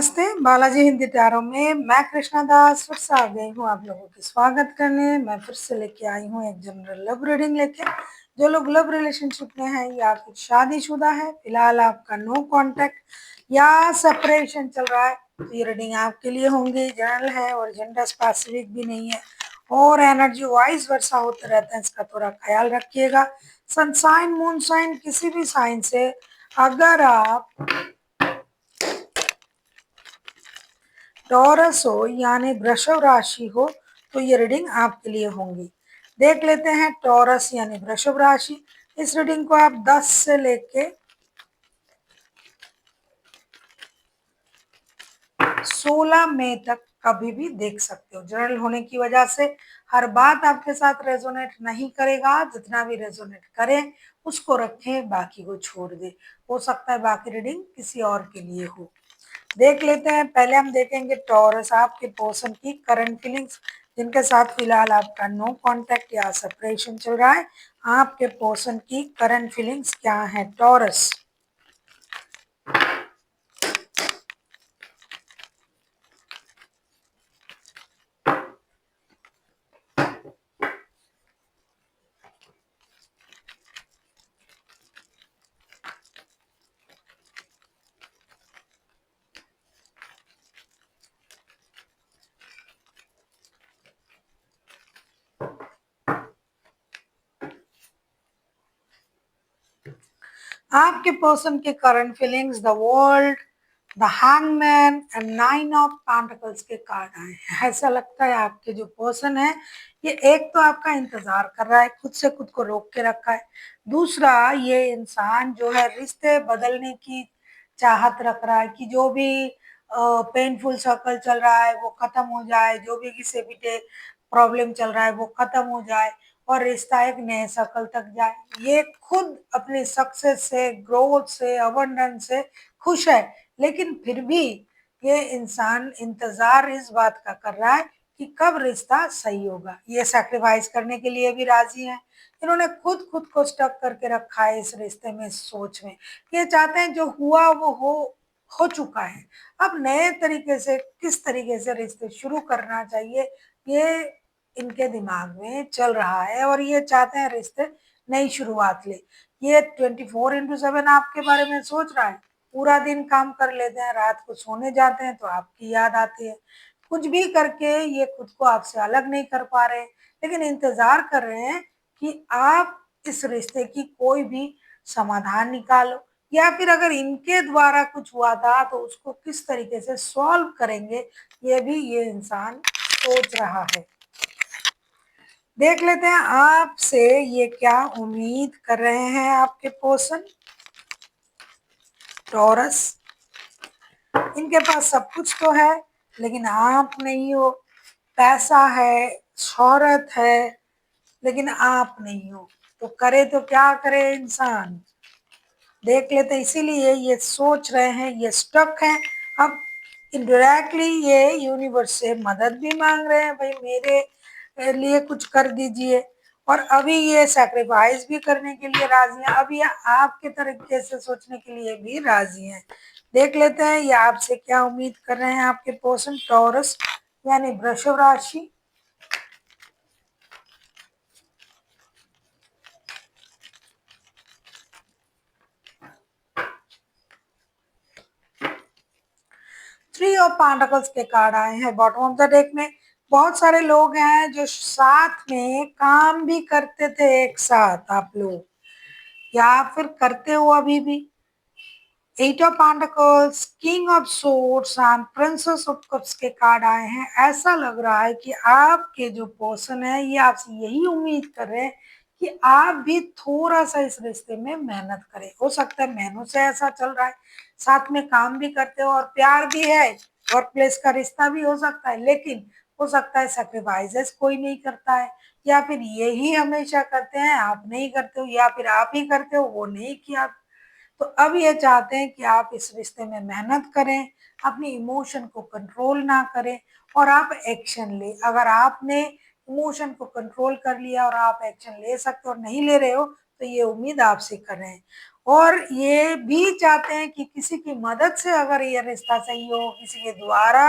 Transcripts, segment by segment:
नमस्ते, बालाजी हिंदी टैरो में मैं कृष्णा दास फिर से आ गई हूँ आप लोगों की स्वागत करने। मैं फिर से लेके आई हूँ एक जनरल लव रीडिंग लेके। जो लोग लव रिलेशनशिप में हैं या फिर शादीशुदा है, फिलहाल आपका नो कांटेक्ट या सेपरेशन चल रहा है, तो ये रीडिंग आपके लिए होंगी। जनरल है और जेंडर स्पेसिफिक भी नहीं है और एनर्जी वाइज वर्षा होते रहता है, इसका थोड़ा ख्याल रखिएगा। सनसाइन मून साइन किसी भी साइन से अगर आप टॉरस हो यानी वृषभ राशि हो तो ये रीडिंग आपके लिए होंगी। देख लेते हैं टॉरस यानी वृषभ राशि। इस रीडिंग को आप 10 से लेके 16 मई तक कभी भी देख सकते हो। जनरल होने की वजह से हर बात आपके साथ रेजोनेट नहीं करेगा, जितना भी रेजोनेट करे उसको रखें, बाकी को छोड़ दे। हो सकता है बाकी रीडिंग किसी और के लिए हो। देख लेते हैं। पहले हम देखेंगे टॉरस आपके पर्सन की करंट फीलिंग्स, जिनके साथ फिलहाल आपका नो कांटेक्ट या सेपरेशन चल रहा है। आपके पर्सन की करंट फीलिंग्स क्या है टॉरस। आपके पर्सन के current feelings, the world, the hangman and 9 of pentacles के कार्ड आए हैं। ऐसा लगता है आपके जो पर्सन है ये एक तो आपका इंतजार कर रहा है, खुद से खुद को रोक के रखा है। दूसरा, ये इंसान जो है रिश्ते बदलने की चाहत रख रहा है कि जो भी पेनफुल सर्कल चल रहा है वो खत्म हो जाए, जो भी किसी भी प्रॉब्लम चल रहा है वो खत्म हो जाए और रिश्ता एक नए सर्कल तक जाए। ये खुद अपनी सक्सेस से, ग्रोथ से, अबंडेंस से खुश है, लेकिन फिर भी ये इंसान इंतजार इस बात का कर रहा है कि कब रिश्ता सही होगा। ये सैक्रिफाइस करने के लिए भी राजी हैं। इन्होंने खुद खुद को स्टक करके रखा है इस रिश्ते में, इस सोच में। ये चाहते हैं जो हुआ वो हो चुका है, अब नए तरीके से किस तरीके से रिश्ते शुरू करना चाहिए ये इनके दिमाग में चल रहा है और ये चाहते हैं रिश्ते नई शुरुआत ले। ये 24/7 आपके बारे में सोच रहा है। पूरा दिन काम कर लेते हैं, रात को सोने जाते हैं तो आपकी याद आती है। कुछ भी करके ये खुद को आपसे अलग नहीं कर पा रहे, लेकिन इंतजार कर रहे हैं कि आप इस रिश्ते की कोई भी समाधान निकालो, या फिर अगर इनके द्वारा कुछ हुआ था तो उसको किस तरीके से सॉल्व करेंगे, ये भी ये इंसान सोच रहा है। देख लेते हैं आपसे ये क्या उम्मीद कर रहे हैं आपके पर्सन टॉरस। इनके पास सब कुछ तो है लेकिन आप नहीं हो। पैसा है, शोहरत है, लेकिन आप नहीं हो। तो करे तो क्या करे इंसान। देख लेते, इसीलिए ये सोच रहे हैं, ये स्टक है। अब इनडायरेक्टली ये यूनिवर्स से मदद भी मांग रहे हैं, भाई मेरे लिए कुछ कर दीजिए। और अभी ये सैक्रिफाइस भी करने के लिए राजी हैं, अभी ये आपके तरीके से सोचने के लिए भी राजी हैं। देख लेते हैं ये आपसे क्या उम्मीद कर रहे हैं आपके पर्सन टॉरस यानी वृषभ राशि। थ्री ऑफ पेंटिकल्स के कार्ड आए हैं बॉटम ऑफ द डेक में। बहुत सारे लोग हैं जो साथ में काम भी करते थे एक साथ, आप लोग या फिर करते हो अभी भी। Eight of pentacles, king of swords and princess of cups के कार्ड आए हैं। ऐसा लग रहा है कि आपके जो पर्सन है ये आपसे यही उम्मीद कर रहे हैं कि आप भी थोड़ा सा इस रिश्ते में मेहनत करें। हो सकता है महीनों से ऐसा चल रहा है, साथ में काम भी करते हो और प्यार भी है, वर्क प्लेस का रिश्ता भी हो सकता है, लेकिन हो सकता है सेक्रीफाइसेस कोई नहीं करता है, या फिर यही हमेशा करते हैं आप नहीं करते हो, या फिर आप ही करते हो वो नहीं किया। तो अब ये चाहते हैं कि आप इस रिश्ते में मेहनत करें, अपनी इमोशन को कंट्रोल ना करें और आप एक्शन ले। अगर आपने इमोशन को कंट्रोल कर लिया और आप एक्शन ले सकते हो और नहीं ले रहे हो तो ये उम्मीद आपसे कर रहे हैं। और ये भी चाहते हैं कि किसी की मदद से अगर ये रिश्ता सही हो, किसी के द्वारा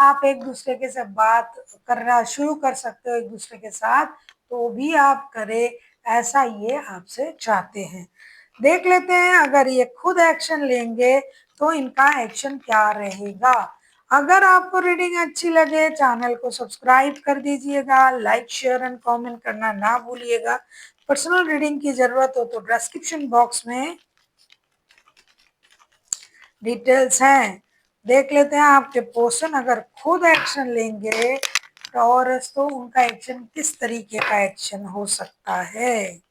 आप एक दूसरे के साथ बात करना शुरू कर सकते हो एक दूसरे के साथ, तो भी आप करें, ऐसा ये आपसे चाहते हैं। देख लेते हैं अगर ये खुद एक्शन लेंगे तो इनका एक्शन क्या रहेगा। अगर आपको रीडिंग अच्छी लगे चैनल को सब्सक्राइब कर दीजिएगा, लाइक शेयर एंड कमेंट करना ना भूलिएगा। पर्सनल रीडिंग की जरूरत हो तो डिस्क्रिप्शन बॉक्स में डिटेल्स हैं। देख लेते हैं आपके पर्सन अगर खुद एक्शन लेंगे टॉरस तो उनका एक्शन किस तरीके का एक्शन हो सकता है।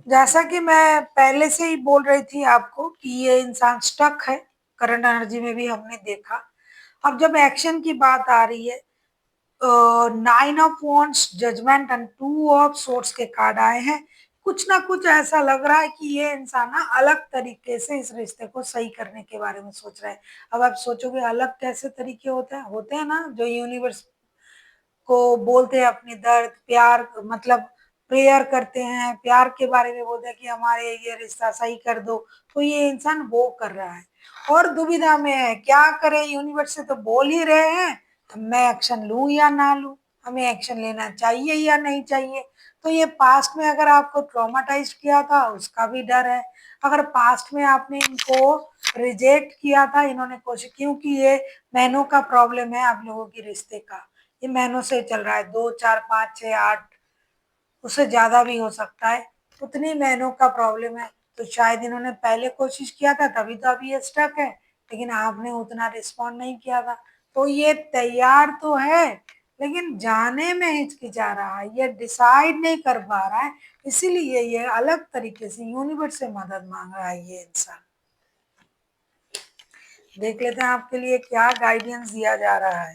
जैसा कि मैं पहले से ही बोल रही थी आपको कि ये इंसान स्टक है, करंट एनर्जी में भी हमने देखा। अब जब एक्शन की बात आ रही है, 9 of wands, judgement and 2 of swords के कार्ड आए हैं। कुछ ना कुछ ऐसा लग रहा है कि ये इंसान ना अलग तरीके से इस रिश्ते को सही करने के बारे में सोच रहा है। अब आप सोचोगे अलग कैसे तरीके होते हैं ना, जो यूनिवर्स को बोलते हैं अपनी दर्द, प्यार, मतलब प्रेयर करते हैं, प्यार के बारे में बोलते हैं कि हमारे ये रिश्ता सही कर दो, तो ये इंसान वो कर रहा है और दुविधा में है, क्या करे। यूनिवर्स से तो बोल ही रहे हैं, मैं एक्शन लूं या ना लूं, हमें एक्शन लेना चाहिए या नहीं चाहिए। तो ये पास्ट में अगर आपको ट्रॉमाटाइज किया था उसका भी डर है, अगर पास्ट में आपने इनको रिजेक्ट किया था, इन्होंने कोशिश, क्योंकि ये महीनों का प्रॉब्लम है आप लोगों की रिश्ते का, ये महीनों से चल रहा है, 2 4 5 6 8, उससे ज्यादा भी हो सकता है, उतनी महीनों का प्रॉब्लम है। तो शायद इन्होंने पहले कोशिश किया था तभी तो अभी ये स्टक है, लेकिन आपने उतना रिस्पॉन्ड नहीं किया था। तो ये तैयार तो है लेकिन जाने में हिचकिचा रहा है, ये डिसाइड नहीं कर पा रहा है, इसीलिए ये अलग तरीके से यूनिवर्स से मदद मांग रहा है ये इंसान। देख लेते हैं आपके लिए क्या गाइडेंस दिया जा रहा है।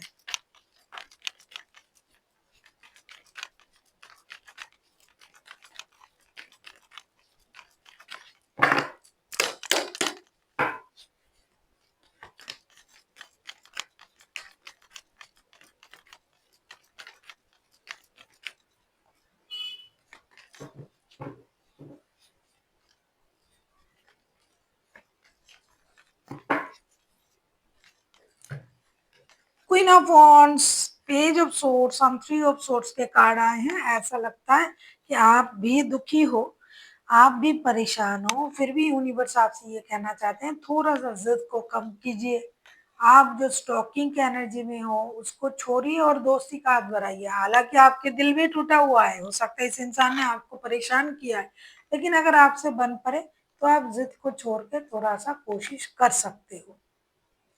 Queen of wands, page of swords, हम 3 ऑफ सोर्ड्स के कार्ड आए हैं। ऐसा लगता है कि आप भी दुखी हो, आप भी परेशान हो, फिर भी यूनिवर्स आपसे ये कहना चाहते हैं थोड़ा सा जिद को कम कीजिए। आप जो स्टॉकिंग की एनर्जी में हो उसको छोड़िए और दोस्ती का हाथ बढ़ाइए। हालांकि आपके दिल भी टूटा हुआ है, हो सकता है इस इंसान ने आपको परेशान किया है, लेकिन अगर आपसे बन पड़े तो आप जिद को छोड़ के थोड़ा सा कोशिश कर सकते हो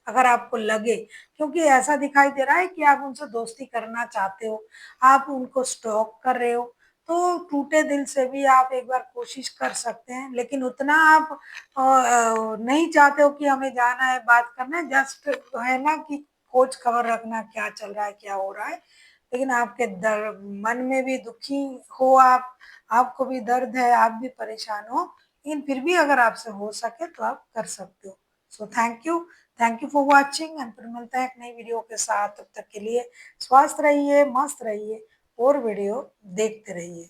अगर आपको लगे, क्योंकि ऐसा दिखाई दे रहा है कि आप उनसे दोस्ती करना चाहते हो, आप उनको स्टॉक कर रहे हो। तो टूटे दिल से भी आप एक बार कोशिश कर सकते हैं, लेकिन उतना आप नहीं चाहते हो कि हमें जाना है बात करना है, जस्ट है ना कि खोज खबर रखना क्या चल रहा है क्या हो रहा है। लेकिन आपके मन में भी दुखी हो आप, आपको भी दर्द है, आप भी परेशान हो, लेकिन फिर भी अगर आपसे हो सके तो आप कर सकते हो। So thank you for watching and फिर मिलते हैं एक नई वीडियो के साथ। तब तक के लिए स्वस्थ रहिए, मस्त रहिए और वीडियो देखते रहिए।